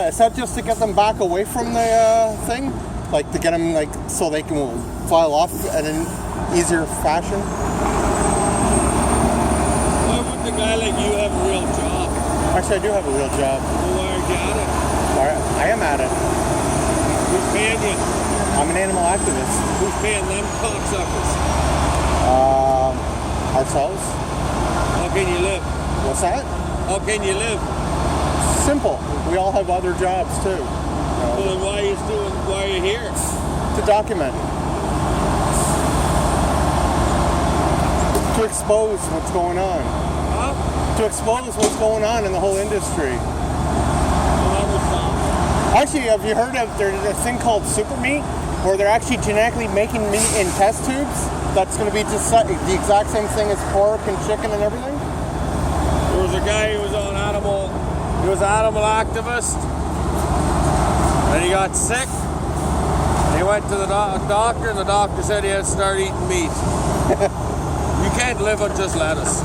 is that just to get them back away from the thing? Like to get them like so they can file off at an easier fashion? Why wouldn't a guy like you have a real job? Actually, I do have a real job. Well, why aren't you at it? I am at it. Who's paying you? I'm an animal activist. Who's paying them cocksuckers? Ourselves. How can you live? What's that? How can you live? Simple. We all have other jobs too. Well, then why are you here? To document. To expose what's going on. Huh? To expose what's going on in the whole industry. Actually, have you heard of there's a thing called super meat, where they're actually genetically making meat in test tubes? That's going to be just the exact same thing as pork and chicken and everything? There was a guy who was an animal activist, and he got sick. He went to the doctor, and the doctor said he had to start eating meat. You can't live on just lettuce.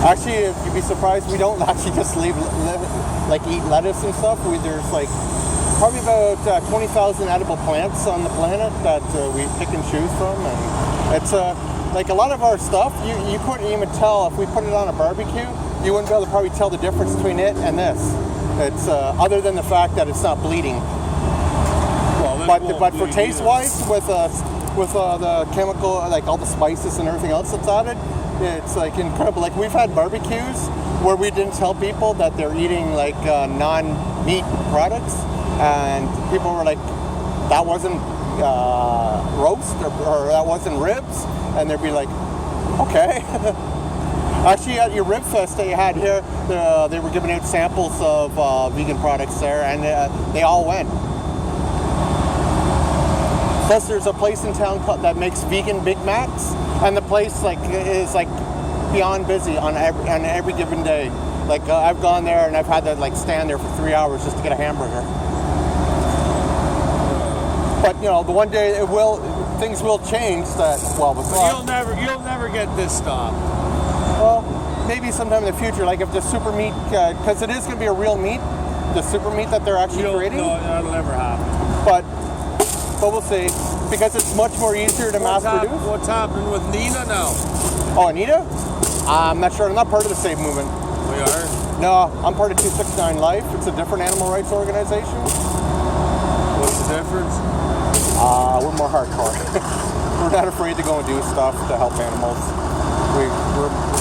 Actually, you'd be surprised, we don't actually just eat lettuce and stuff. There's like probably about 20,000 edible plants on the planet that we pick and choose from, and it's like a lot of our stuff you couldn't even tell if we put it on a barbecue. You wouldn't be able to probably tell the difference between it and this. It's other than the fact that it's not bleeding. Well, but for taste wise, with the chemical, like all the spices and everything else that's added, it's like incredible. Like we've had barbecues where we didn't tell people that they're eating like non-meat products, and people were like, that wasn't roast or that wasn't ribs, and they'd be like, okay. Actually, at your rib fest that you had here, they were giving out samples of vegan products there, and they all went. Plus, there's a place in town that makes vegan Big Macs, and the place is beyond busy on every given day. Like I've gone there and I've had to stand there for 3 hours just to get a hamburger. But the one day things will change. You'll never get this stopped. Well, maybe sometime in the future, like if the super meat, because it is going to be a real meat, the super meat that they're actually creating. No, that'll never happen. But we'll see, because it's much more easier to mass produce. What's happening with Nina now? Oh, Anita? I'm not sure. I'm not part of the Save movement. We are? No, I'm part of 269 Life. It's a different animal rights organization. What's the difference? We're more hardcore. We're not afraid to go and do stuff to help animals. We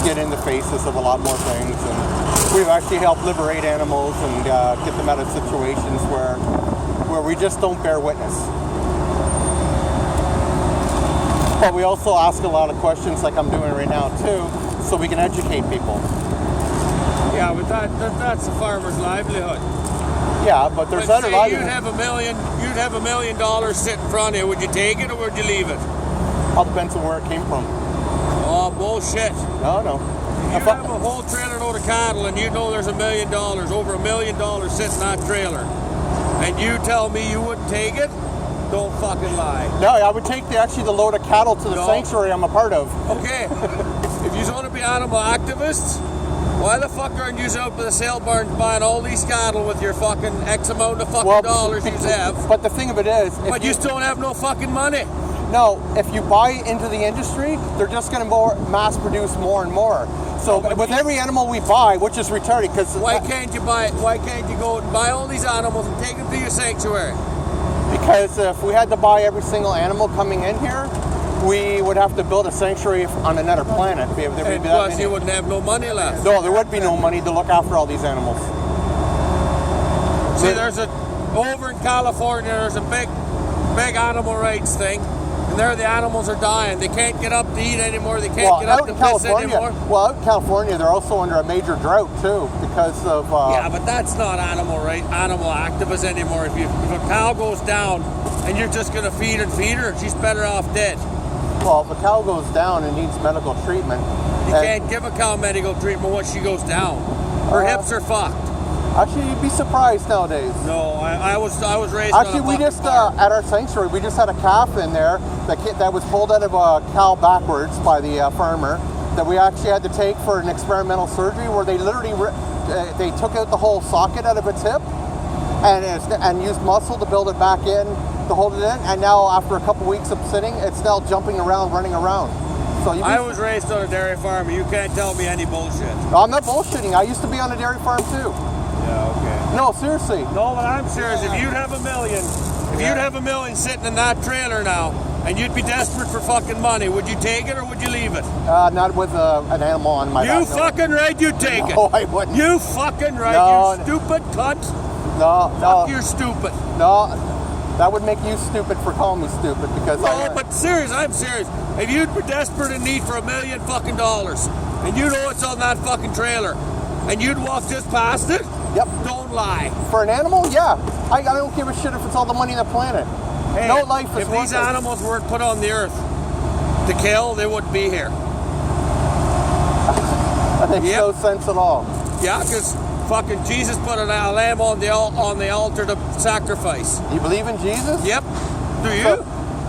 get in the faces of a lot more things, and we've actually helped liberate animals and get them out of situations where we just don't bear witness. But we also ask a lot of questions like I'm doing right now too, so we can educate people. Yeah, but that's a farmer's livelihood. Yeah, but there's other livelihoods. You'd have $1 million sit in front of you. Would you take it or would you leave it? All depends on where it came from. Oh, bullshit. No. You have a whole trailer load of cattle and you know there's $1 million, over $1 million sitting in that trailer, and you tell me you wouldn't take it? Don't fucking lie. No, I would take the load of cattle to the sanctuary I'm a part of. Okay. If you want to be animal activists, why the fuck aren't you out by the sale barns buying all these cattle with your fucking X amount of fucking dollars you have? But the thing of it is... But you still don't have no fucking money. No, if you buy into the industry, they're just going to mass produce more and more. So with every animal we buy, which is retarded, because... Why can't you go and buy all these animals and take them to your sanctuary? Because if we had to buy every single animal coming in here, we would have to build a sanctuary on another planet. And plus you wouldn't have no money left. No, there would be no money to look after all these animals. See, over in California, there's a big animal rights thing. And there the animals are dying. They can't get up to eat anymore. They can't get up to piss anymore. Well, out in California, they're also under a major drought, too, because of... yeah, but that's not animal activists anymore. If a cow goes down and you're just going to feed her, she's better off dead. Well, if a cow goes down and needs medical treatment... You can't give a cow medical treatment once she goes down. Her hips are fucked. Actually, you'd be surprised nowadays. No, I was raised. Actually, we just at our sanctuary, we just had a calf in there that was pulled out of a cow backwards by the farmer. That we actually had to take for an experimental surgery where they literally they took out the whole socket out of its hip, and used muscle to build it back in, to hold it in, and now after a couple weeks of sitting, it's now jumping around, running around. So I was raised on a dairy farm, and you can't tell me any bullshit. No, I'm not bullshitting. I used to be on a dairy farm too. Yeah, okay. No, seriously. No, but I'm serious. If you'd have a million sitting in that trailer now, and you'd be desperate for fucking money, would you take it or would you leave it? Not with an animal on my back. You fucking right, you'd take it. No, I wouldn't. You fucking right, No, you stupid cunt. No, Fuck, you're stupid. No, that would make you stupid for calling me stupid because No, but serious, I'm serious. If you'd be desperate in need for $1 million fucking dollars, and you know it's on that fucking trailer, and you'd walk just past it, Yep. don't lie. For an animal, yeah. I don't give a shit if it's all the money on the planet. Hey, no life is if worth these it. animals weren't put on the earth to kill, they wouldn't be here. That makes Yep. no sense at all. Yeah, because fucking Jesus put a lamb on the altar to sacrifice. You believe in Jesus? Yep. Do you? So-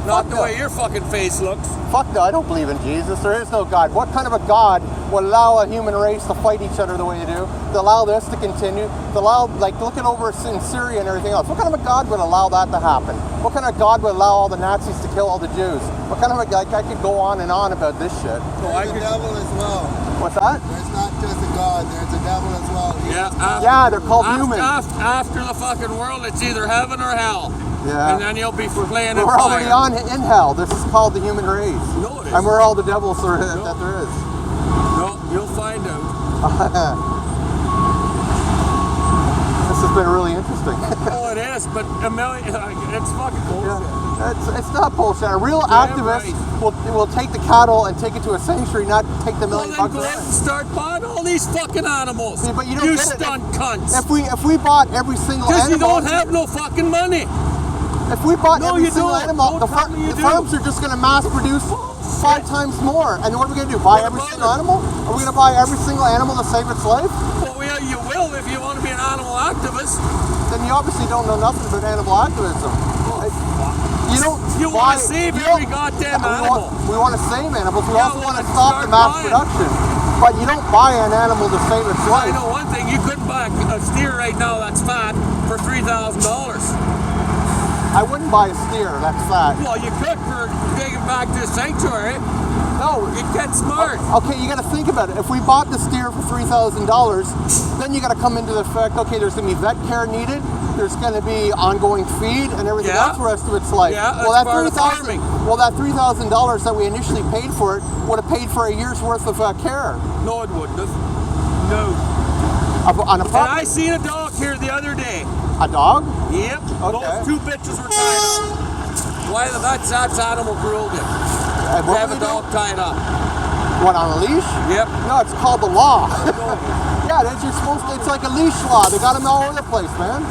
Not fuck the no. way your fucking face looks. Fuck no, I don't believe in Jesus. There is no God. What kind of a God would allow a human race to fight each other the way they do? To allow this to continue? To allow, like, looking over in Syria and everything else. What kind of a God would allow that to happen? What kind of God would allow all the Nazis to kill all the Jews? What kind of a, like, I could go on and on about this shit. I There's a could- devil as well. What's that? There's not just a God, there's a devil as well. Yeah, they're called human. After the fucking world, it's either heaven or hell. Yeah. And then you'll be playing in We're already fire. in hell. This is called the human race. No, it And isn't. we're all the devils that there is. No, you'll find out. This has been really interesting. Oh, it is, but $1 million, it's fucking bullshit. It's not bullshit. A real activist will take the cattle and take it to a sanctuary, not take the Well, million then bucks. go out and start buying all these fucking animals. See, but you don't you get it. stunt cunts. If we bought every single Because you animal, don't have no fucking money. if we bought No, every you single don't. animal, Don't tell me you the do. farms are just going to mass produce 5 times more. And then what are we going to do? Buy What every about single it? animal? Are we going to buy every single animal to save its life? Well, yeah, you will if you want to be an animal activist. Then you obviously don't know nothing about animal activism. You don't. You buy- want to save you every don't- goddamn we animal. We want to save animals. We Yeah, also well, want to then stop start the mass buying. production. But you don't buy an animal to save its I life. know one thing, you couldn't buy a steer right now that's fat for $3,000. I wouldn't buy a steer. That's fat. Well, you could for taking back to a sanctuary. No. You get smart. Okay, you got to think about it. If we bought the steer for $3,000, then you got to come into the fact. Okay, there's going to be vet care needed. There's going to be ongoing feed and everything Yeah. else for the rest of its life. Yeah, that's well, that part of $3,000. farming. Well, that $3,000 that we initially paid for it would have paid for a year's worth of care No, it wouldn't have. No. on a And farm. I seen a dog here the other day. A dog? Yep. Okay. Those 2 bitches were tied up. Why? That's animal cruelty. And To what have do a we do? dog tied up. What, on a leash? Yep. No, it's called the law. Yeah, that's you're supposed to. It's like a leash law. They got them all over the place, man.